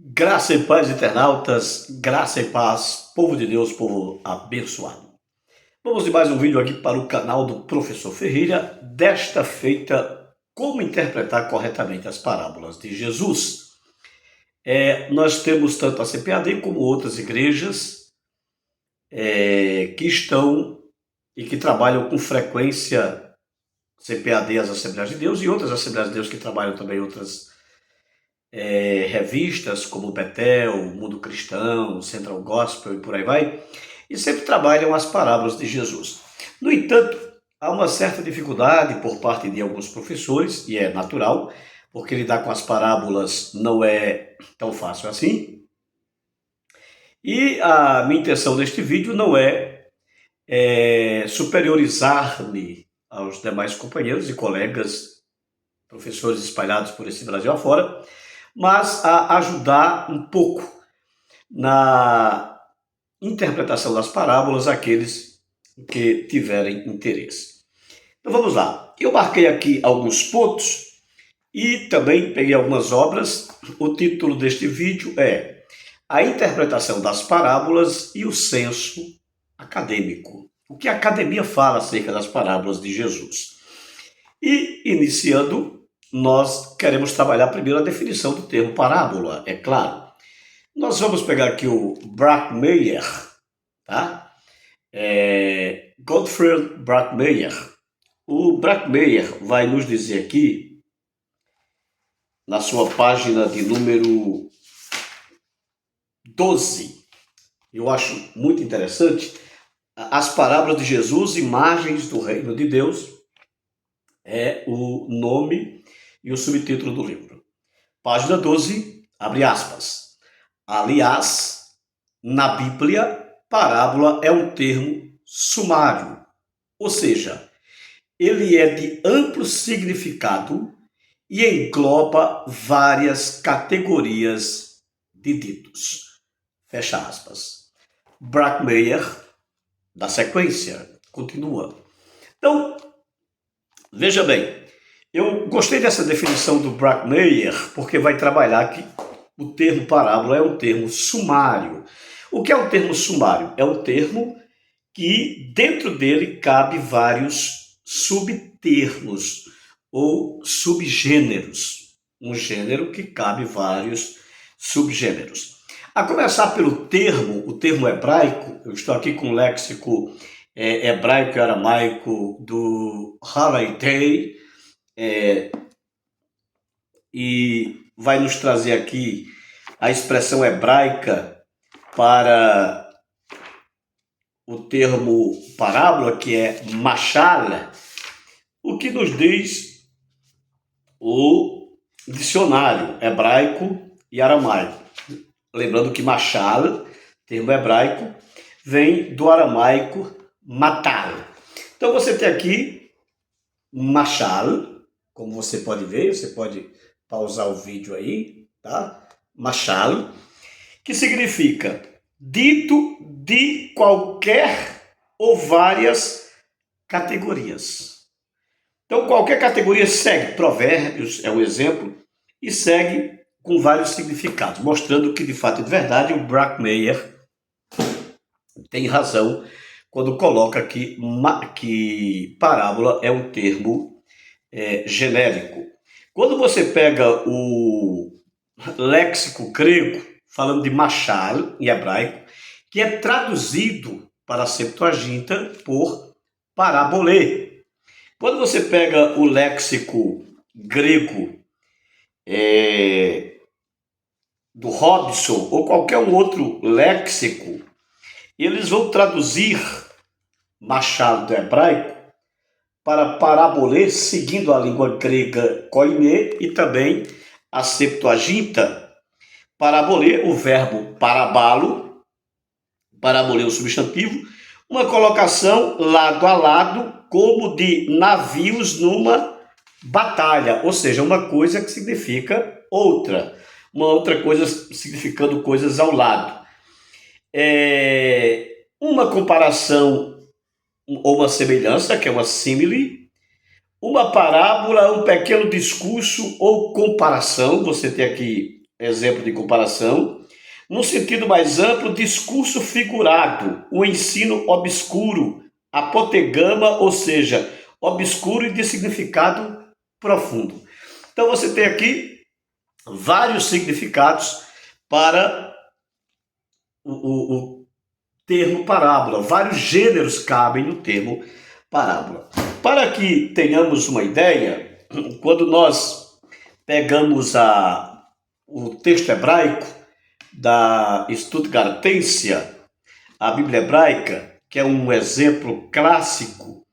Graça e paz, internautas, graça e paz, povo de Deus, povo abençoado. Vamos de mais um vídeo aqui para o canal do Professor Ferreira, desta feita, como interpretar corretamente as parábolas de Jesus. Nós temos tanto a CPAD como outras igrejas que estão e que trabalham com frequência, CPAD, as Assembleias de Deus, e outras Assembleias de Deus que trabalham também outras revistas como Betel, Mundo Cristão, Central Gospel e por aí vai, e sempre trabalham as parábolas de Jesus. No entanto, há uma certa dificuldade por parte de alguns professores, e é natural, porque lidar com as parábolas não é tão fácil assim. E a minha intenção neste vídeo não é superiorizar-me aos demais companheiros e colegas, professores espalhados por esse Brasil afora, mas a ajudar um pouco na interpretação das parábolas aqueles que tiverem interesse. Então vamos lá. Eu marquei aqui alguns pontos e também peguei algumas obras. O título deste vídeo é A Interpretação das Parábolas e o Senso Acadêmico. O que a academia fala acerca das parábolas de Jesus. E, iniciando, nós queremos trabalhar primeiro a definição do termo parábola, é claro. Nós vamos pegar aqui o Brachmeier, tá? Gottfried Brachmeier. O Brachmeier vai nos dizer aqui, na sua página de número 12, eu acho muito interessante, as parábolas de Jesus, imagens do reino de Deus, é o nome e o subtítulo do livro. Página 12, abre aspas. Aliás, na Bíblia, parábola é um termo sumário, ou seja, ele é de amplo significado e engloba várias categorias de ditos. Fecha aspas. Brachmeier, da sequência, continua. Então, veja bem, eu gostei dessa definição do Brachmeier porque vai trabalhar que o termo parábola é um termo sumário. O que é um termo sumário? É um termo que dentro dele cabe vários subtermos ou subgêneros. Um gênero que cabe vários subgêneros. A começar pelo termo, o termo hebraico, eu estou aqui com o léxico hebraico e aramaico do Haraitei, e vai nos trazer aqui a expressão hebraica para o termo parábola, que é mashal, o que nos diz o dicionário hebraico e aramaico. Lembrando que mashal, termo hebraico, vem do aramaico matal. Então você tem aqui mashal, como você pode ver, você pode pausar o vídeo aí, tá? Mashal, que significa dito de qualquer ou várias categorias. Então, qualquer categoria segue. Provérbios é um exemplo, e segue com vários significados, mostrando que, de fato e de verdade, o Brachmeier tem razão quando coloca aqui que parábola é um termo genérico. Quando você pega o léxico grego, falando de mashal, em hebraico, que é traduzido para a Septuaginta por parabolê. Quando você pega o léxico grego do Robson ou qualquer outro léxico, eles vão traduzir mashal do hebraico para parabolê, seguindo a língua grega koiné e também a Septuaginta. Parabolê, o verbo parabalo, parabolê o substantivo, uma colocação lado a lado, como de navios numa batalha, ou seja, uma coisa que significa outra, uma outra coisa significando coisas ao lado. Uma comparação ou uma semelhança, que é uma símile, uma parábola, um pequeno discurso ou comparação, você tem aqui exemplo de comparação. No sentido mais amplo, discurso figurado, o ensino obscuro, apotegama, ou seja, obscuro e de significado profundo. Então você tem aqui vários significados para o termo parábola. Vários gêneros cabem no termo parábola. Para que tenhamos uma ideia, quando nós pegamos o texto hebraico da Stuttgartensia, a Bíblia hebraica, que é um exemplo clássico,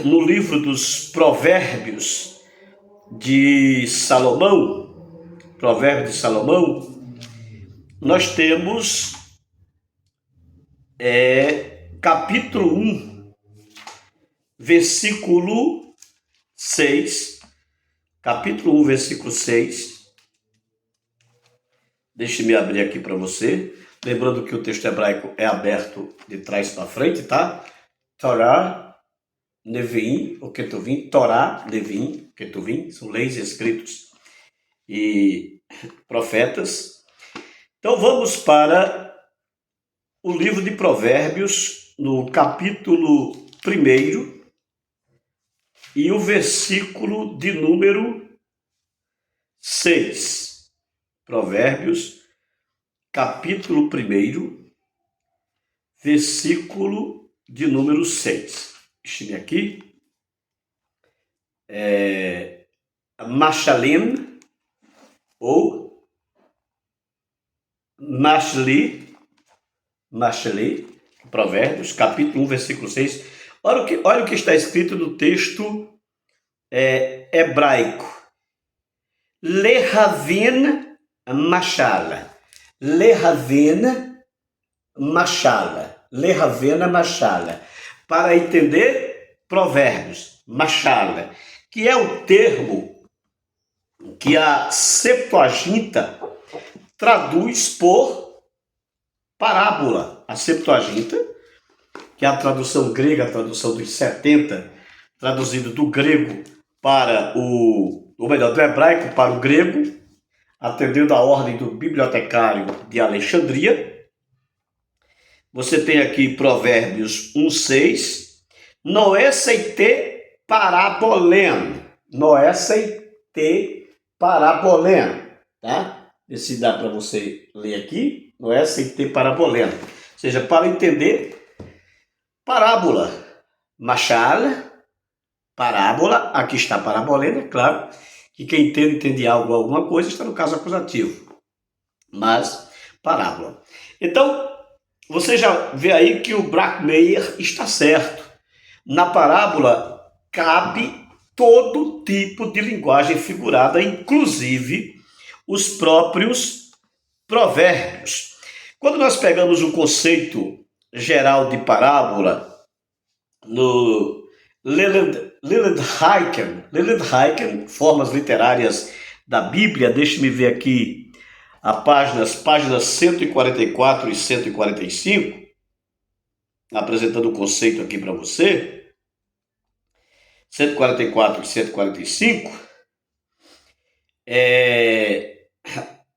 no livro dos Provérbios de Salomão, nós temos capítulo 1, versículo 6. Capítulo 1, versículo 6. Deixe-me abrir aqui para você. Lembrando que o texto hebraico é aberto de trás para frente, tá? Torá, Neviim, o Ketuvim, Torá, Neviim, Ketuvim, são leis escritos e profetas. Então vamos para o livro de Provérbios, no capítulo 1 e o versículo de número 6. Provérbios, capítulo 1, versículo de número 6. Deixe-me aqui. Mashalim, ou Mashli, Provérbios, capítulo 1, versículo 6. Olha o que está escrito no texto hebraico. Lehavin Mashala. Lehavin Mashala. Lehavena Mashala. Para entender Provérbios, Mashala, que é o termo que a Septuaginta traduz por parábola. A Septuaginta, que é a tradução grega, a tradução dos 70, traduzido do grego para do hebraico para o grego, atendendo à ordem do bibliotecário de Alexandria. Você tem aqui Provérbios 1:6. Noé sei te parabolem. Noé sei te parabolem. Tá? Vê se dá para você ler aqui. Noé sei te parabolem. Ou seja, para entender parábola. Machal, parábola. Aqui está parabolem, é claro. Que quem entende algo, alguma coisa, está no caso acusativo. Mas, parábola. Então, você já vê aí que o Brackmeyer está certo. Na parábola, cabe todo tipo de linguagem figurada, inclusive os próprios provérbios. Quando nós pegamos o conceito geral de parábola, no Leland Heiken, Formas Literárias da Bíblia, deixe-me ver aqui páginas 144 e 145, apresentando o conceito aqui para você, 144 e 145,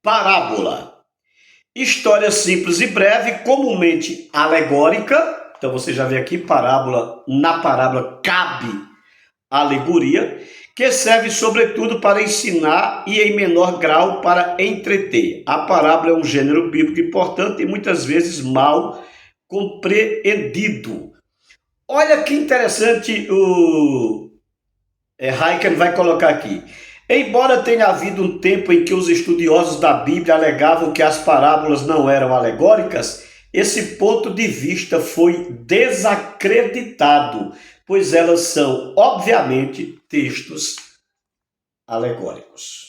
parábola, história simples e breve, comumente alegórica. Então você já vê aqui parábola, na parábola cabe alegoria, que serve sobretudo para ensinar e em menor grau para entreter. A parábola é um gênero bíblico importante e muitas vezes mal compreendido. Olha que interessante o Heiken vai colocar aqui. Embora tenha havido um tempo em que os estudiosos da Bíblia alegavam que as parábolas não eram alegóricas, esse ponto de vista foi desacreditado, pois elas são, obviamente, textos alegóricos.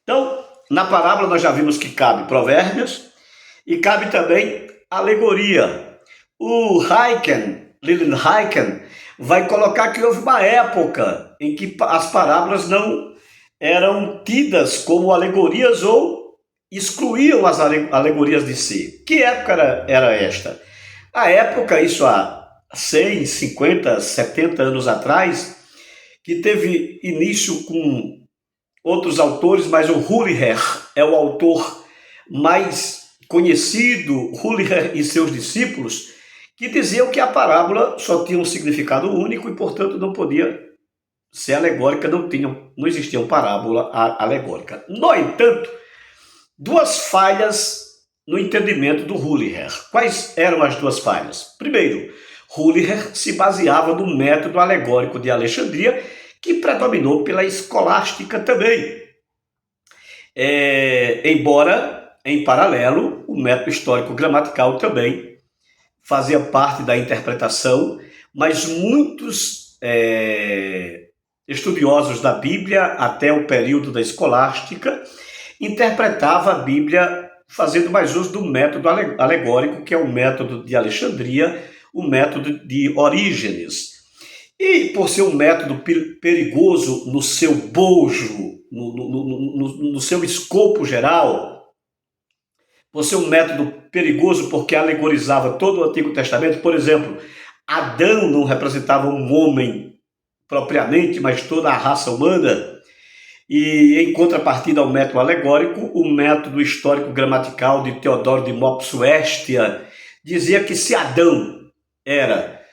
Então, na parábola nós já vimos que cabe provérbios e cabe também alegoria. O Leland Heiken, vai colocar que houve uma época em que as parábolas não eram tidas como alegorias ou excluíam as alegorias de si. Que época era esta? A época, isso há 100, 50, 70 anos atrás, que teve início com outros autores, mas o Hülliher é o autor mais conhecido, Hülliher e seus discípulos, que diziam que a parábola só tinha um significado único e, portanto, não podia ser alegórica, não existia uma parábola alegórica. No entanto, duas falhas no entendimento do Hülliher. Quais eram as duas falhas? Primeiro, Hülliher se baseava no método alegórico de Alexandria, que predominou pela escolástica também. Embora, em paralelo, o método histórico-gramatical também fazia parte da interpretação, mas muitos estudiosos da Bíblia, até o período da escolástica, interpretavam a Bíblia fazendo mais uso do método alegórico, que é o método de Alexandria, o método de Orígenes. E por ser um método perigoso no seu bojo, no seu escopo geral, por ser um método perigoso porque alegorizava todo o Antigo Testamento, por exemplo, Adão não representava um homem propriamente, mas toda a raça humana, e em contrapartida ao método alegórico, o método histórico-gramatical de Teodoro de Mopsuestia dizia que se Adão era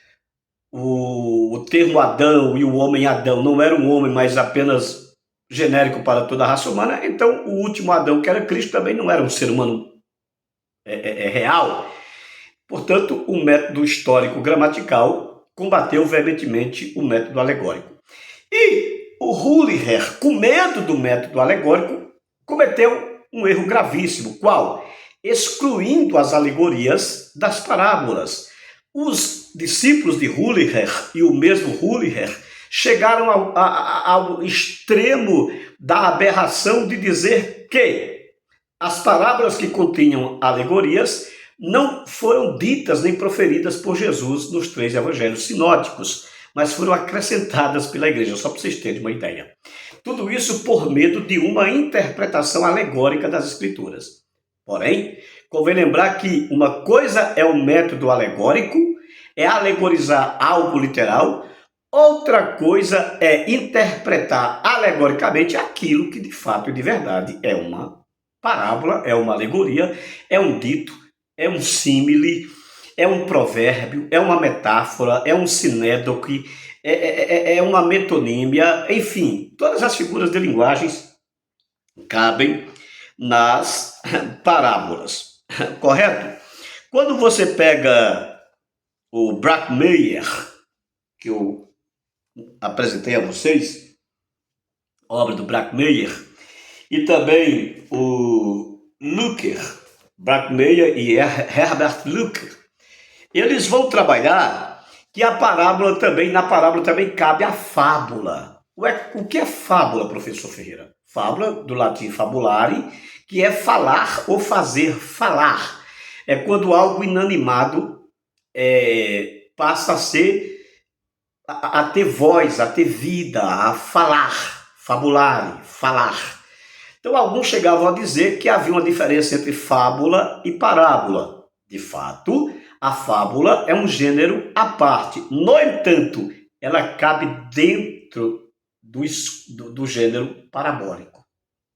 o termo Adão e o homem Adão não era um homem, mas apenas genérico para toda a raça humana, então o último Adão, que era Cristo, também não era um ser humano real. Portanto, o método histórico-gramatical combateu veementemente o método alegórico. E o Hülliher, com medo do método alegórico, cometeu um erro gravíssimo. Qual? Excluindo as alegorias das parábolas. Os discípulos de Hülliher e o mesmo Hülliher chegaram ao extremo da aberração de dizer que as parábolas que continham alegorias não foram ditas nem proferidas por Jesus nos 3 evangelhos sinóticos, mas foram acrescentadas pela igreja, só para vocês terem uma ideia. Tudo isso por medo de uma interpretação alegórica das escrituras. Porém, convém lembrar que uma coisa é o método alegórico, é alegorizar algo literal, outra coisa é interpretar alegoricamente aquilo que de fato e de verdade é uma parábola, é uma alegoria, é um dito, é um símile, é um provérbio, é uma metáfora, é um sinédoque, é uma metonímia, enfim, todas as figuras de linguagens cabem nas parábolas, correto? Quando você pega o Brachmeyer, que eu apresentei a vocês, a obra do Brachmeyer, e também o Lueker, Brachmeyer e Herbert Lueker, eles vão trabalhar que na parábola também cabe a fábula. O que é fábula, professor Ferreira? Fábula, do latim fabulare, que é falar ou fazer falar. É quando algo inanimado passa a ter voz, a ter vida, a falar, fabulare, falar. Então alguns chegavam a dizer que havia uma diferença entre fábula e parábola. De fato, a fábula é um gênero à parte. No entanto, ela cabe dentro do gênero parabólico.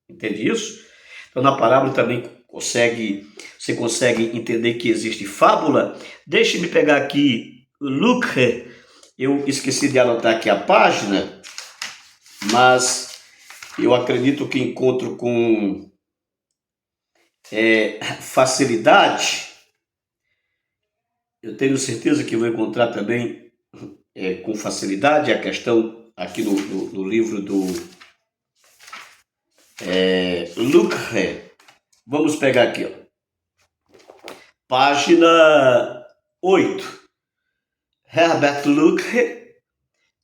Entende isso? Então na parábola também você consegue entender que existe fábula. Deixe-me pegar aqui o Lueker. Eu esqueci de anotar aqui a página, mas eu acredito que encontro com facilidade. Eu tenho certeza que vou encontrar também com facilidade a questão aqui no livro do Lueker. Vamos pegar aqui, ó. Página 8. Herbert Lueker,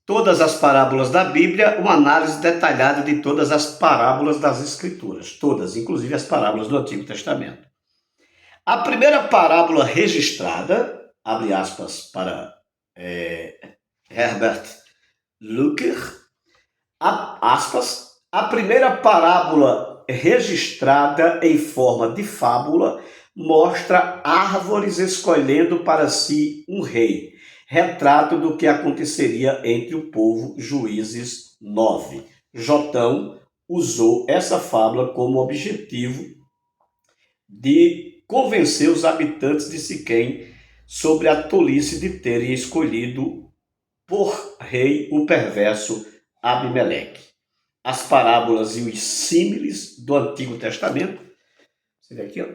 Todas as parábolas da Bíblia, uma análise detalhada de todas as parábolas das Escrituras. Todas, inclusive as parábolas do Antigo Testamento. A primeira parábola registrada, abre aspas para Herbert Lueker, aspas, a primeira parábola registrada em forma de fábula mostra árvores escolhendo para si um rei. Retrato do que aconteceria entre o povo, Juízes 9. Jotão, usou essa fábula como objetivo de convencer os habitantes de Siquém sobre a tolice de terem escolhido por rei o perverso Abimeleque. As parábolas e os símiles do Antigo Testamento, você vê aqui, ó,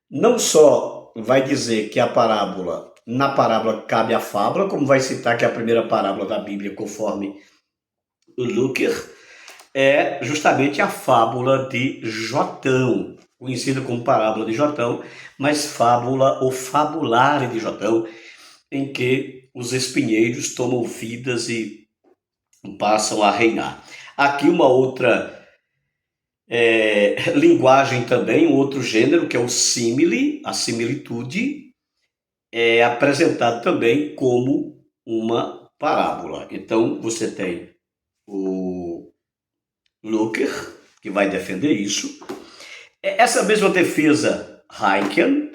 não só vai dizer que na parábola cabe a fábula, como vai citar que a primeira parábola da Bíblia, conforme o Luker, é justamente a fábula de Jotão, conhecida como parábola de Jotão, mas fábula ou fabulário de Jotão, em que os espinheiros tomam vidas e passam a reinar. Aqui uma outra linguagem também, um outro gênero, que é o símile, a similitude, é apresentado também como uma parábola. Então, você tem o Luker, que vai defender isso. Essa mesma defesa, Heiken,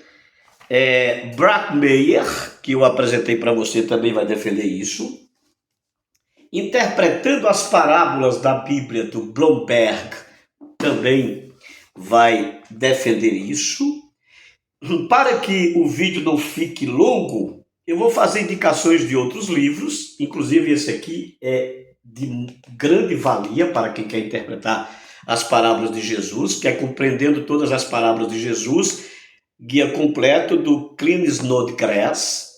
Brackmeyer, que eu apresentei para você, também vai defender isso. Interpretando as parábolas da Bíblia, do Blomberg, também vai defender isso. Para que o vídeo não fique longo, eu vou fazer indicações de outros livros, inclusive esse aqui é de grande valia para quem quer interpretar as parábolas de Jesus, que é Compreendendo Todas as Parábolas de Jesus, guia completo do Kleen Snodgrass,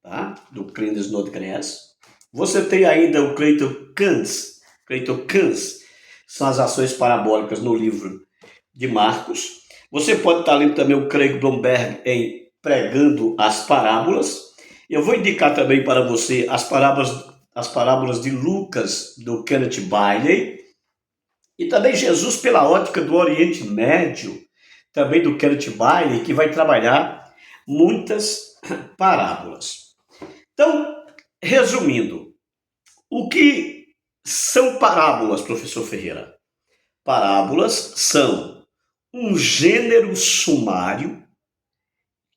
tá? Do Kleen Snodgrass. Você tem ainda o Clayton Cairns, são as ações parabólicas no livro de Marcos. Você pode estar lendo também o Craig Blomberg em Pregando as Parábolas. Eu vou indicar também para você as parábolas de Lucas, do Kenneth Bailey, e também Jesus pela ótica do Oriente Médio, também do Kenneth Bailey, que vai trabalhar muitas parábolas. Então, resumindo, o que são parábolas, professor Ferreira? Parábolas são um gênero sumário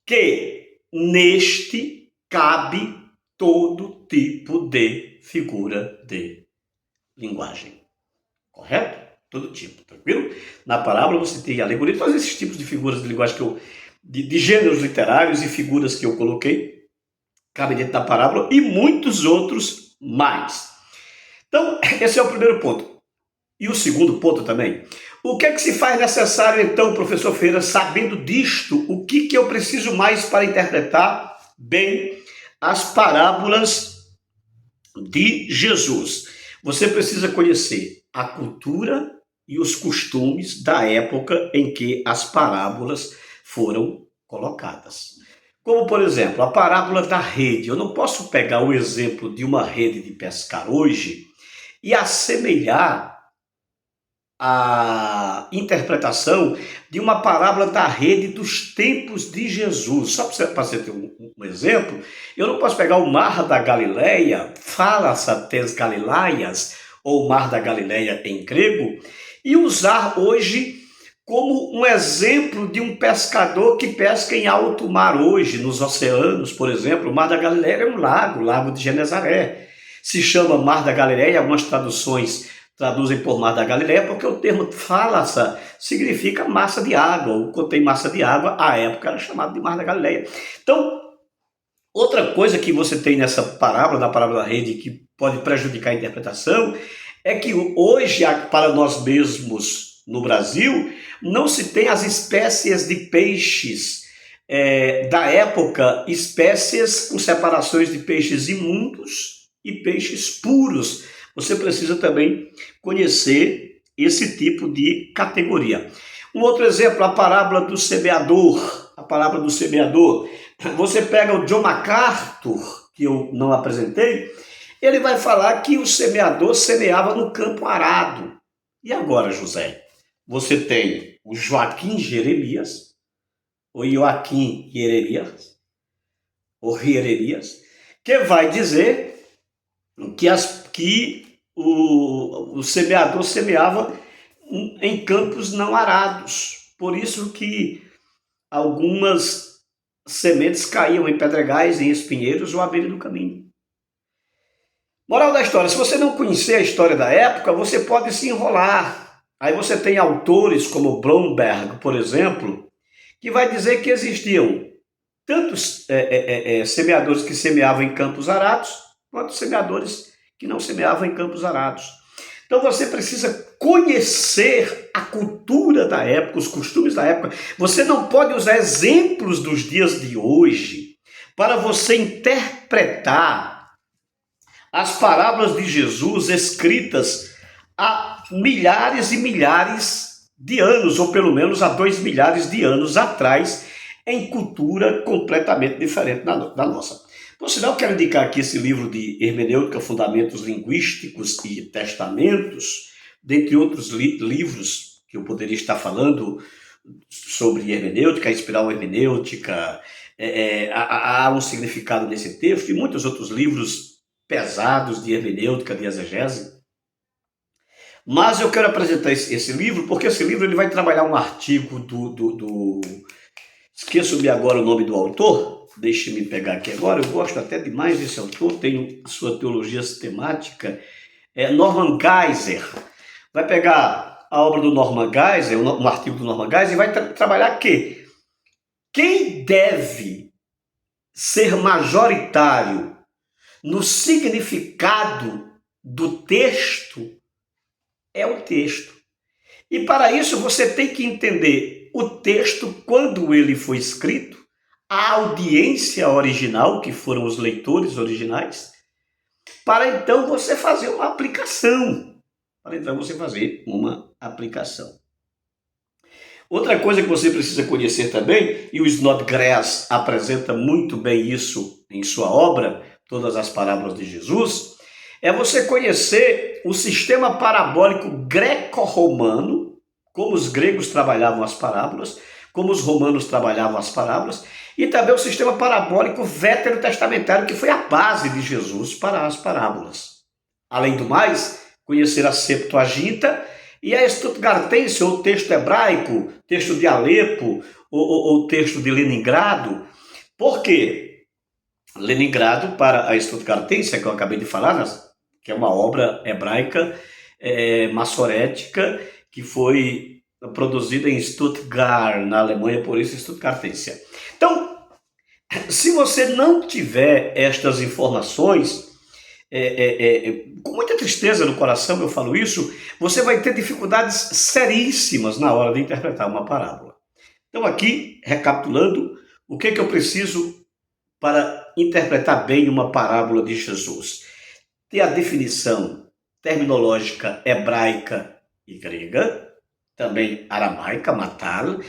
que neste cabe todo tipo de figura de linguagem. Correto? Todo tipo, tranquilo? Na parábola você tem alegoria, todos esses tipos de figuras de linguagem de gêneros literários e figuras que eu coloquei, cabem dentro da parábola e muitos outros mais. Então, esse é o primeiro ponto. E o segundo ponto também. O que é que se faz necessário, então, professor Ferreira, sabendo disto, o que eu preciso mais para interpretar bem as parábolas de Jesus? Você precisa conhecer a cultura e os costumes da época em que as parábolas foram colocadas. Como, por exemplo, a parábola da rede. Eu não posso pegar o exemplo de uma rede de pescar hoje e assemelhar a interpretação de uma parábola da rede dos tempos de Jesus. Só para você ter um exemplo, eu não posso pegar o Mar da Galileia, Thalassathes Galilaias, ou Mar da Galileia em grego, e usar hoje como um exemplo de um pescador que pesca em alto mar hoje, nos oceanos, por exemplo. O Mar da Galileia é um lago, Lago de Genezaré. Se chama Mar da Galileia, algumas traduções traduzem por Mar da Galileia, porque o termo thalassa significa massa de água, ou contém massa de água, à época era chamado de Mar da Galileia. Então, outra coisa que você tem nessa parábola, na parábola da rede, que pode prejudicar a interpretação, é que hoje, para nós mesmos no Brasil, não se tem as espécies de peixes da época, espécies com separações de peixes imundos e peixes puros. Você precisa também conhecer esse tipo de categoria. Um outro exemplo, a parábola do semeador. A parábola do semeador. Você pega o John MacArthur, que eu não apresentei, ele vai falar que o semeador semeava no campo arado. E agora, José? Você tem o Joaquim Jeremias, ou Joaquim Jeremias, ou Jeremias, que vai dizer que o semeador semeava em campos não arados. Por isso que algumas sementes caíam em pedregais, em espinheiros ou à beira do caminho. Moral da história, se você não conhecer a história da época, você pode se enrolar. Aí você tem autores como Bromberg, por exemplo, que vai dizer que existiam tantos semeadores que semeavam em campos arados, quanto semeadores que não semeavam em campos arados. Então você precisa conhecer a cultura da época, os costumes da época. Você não pode usar exemplos dos dias de hoje para você interpretar as parábolas de Jesus escritas há milhares e milhares de anos, ou pelo menos há 2 milhares de anos atrás, em cultura completamente diferente da nossa. Por sinal, quero indicar aqui esse livro de Hermenêutica, Fundamentos Linguísticos e Testamentos, dentre outros livros que eu poderia estar falando sobre hermenêutica, a espiral hermenêutica, há um significado nesse texto, e muitos outros livros pesados de hermenêutica, de exegese. Mas eu quero apresentar esse livro, porque esse livro ele vai trabalhar um artigo Esqueço-me agora o nome do autor, deixe-me pegar aqui agora, eu gosto até demais desse autor, tem sua teologia sistemática, Norman Geisler. Vai pegar a obra do Norman Geisler, um artigo do Norman Geisler, e vai trabalhar que quem deve ser majoritário no significado do texto é o texto. E para isso você tem que entender o texto quando ele foi escrito, a audiência original, que foram os leitores originais, para então você fazer uma aplicação. Outra coisa que você precisa conhecer também, e o Snodgrass apresenta muito bem isso em sua obra, Todas as Parábolas de Jesus, é você conhecer o sistema parabólico greco-romano, como os gregos trabalhavam as parábolas, como os romanos trabalhavam as parábolas, e também o sistema parabólico veterotestamentário, que foi a base de Jesus para as parábolas. Além do mais, conhecer a Septuaginta e a Stuttgartense, ou texto hebraico, texto de Alepo, ou texto de Leningrado. Por quê? Leningrado, para a Stuttgartense, que eu acabei de falar, que é uma obra hebraica massorética, que foi produzida em Stuttgart, na Alemanha, por isso Stuttgartense. Então, se você não tiver estas informações, com muita tristeza no coração eu falo isso, você vai ter dificuldades seríssimas na hora de interpretar uma parábola. Então aqui, recapitulando, o que eu preciso para interpretar bem uma parábola de Jesus? Ter a definição terminológica hebraica e grega, também aramaica, matal,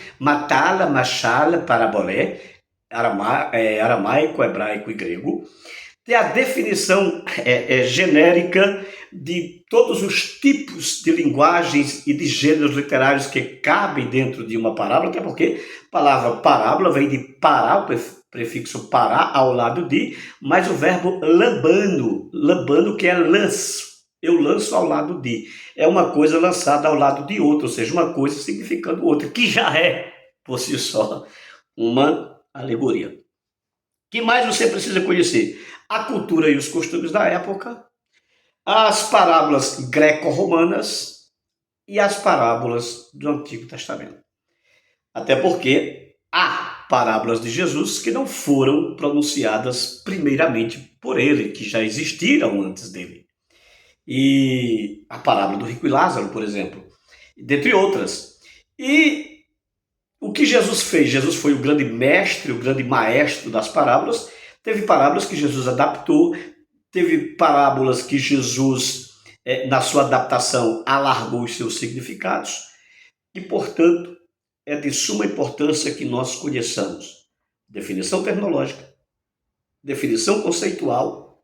mashal, parabolé, aramaico, hebraico e grego. Ter a definição genérica de todos os tipos de linguagens e de gêneros literários que cabem dentro de uma parábola, até porque a palavra parábola vem de pará, o prefixo pará ao lado de, mais o verbo lambano, que é lanço. Eu lanço ao lado de. É uma coisa lançada ao lado de outra, ou seja, uma coisa significando outra, que já é, por si só, uma alegoria. O que mais você precisa conhecer? A cultura e os costumes da época, as parábolas greco-romanas e as parábolas do Antigo Testamento. Até porque há parábolas de Jesus que não foram pronunciadas primeiramente por ele, que já existiram antes dele. E a parábola do rico e Lázaro, por exemplo, dentre outras. E o que Jesus fez? Jesus foi o grande mestre, o grande maestro das parábolas. Teve parábolas que Jesus adaptou, teve parábolas que Jesus, na sua adaptação, alargou os seus significados. E, portanto, é de suma importância que nós conheçamos definição terminológica, definição conceitual,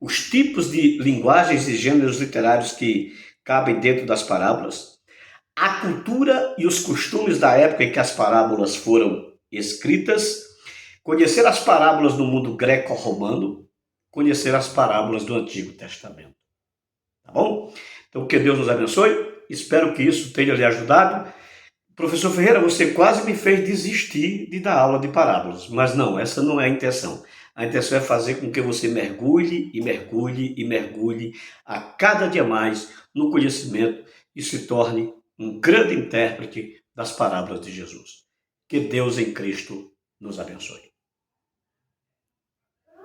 os tipos de linguagens e gêneros literários que cabem dentro das parábolas, a cultura e os costumes da época em que as parábolas foram escritas, conhecer as parábolas no mundo greco-romano, conhecer as parábolas do Antigo Testamento. Tá bom? Então, que Deus nos abençoe. Espero que isso tenha lhe ajudado. Professor Ferreira, você quase me fez desistir de dar aula de parábolas, mas não, essa não é a intenção. A intenção é fazer com que você mergulhe e mergulhe e mergulhe a cada dia mais no conhecimento e se torne um grande intérprete das parábolas de Jesus. Que Deus em Cristo nos abençoe.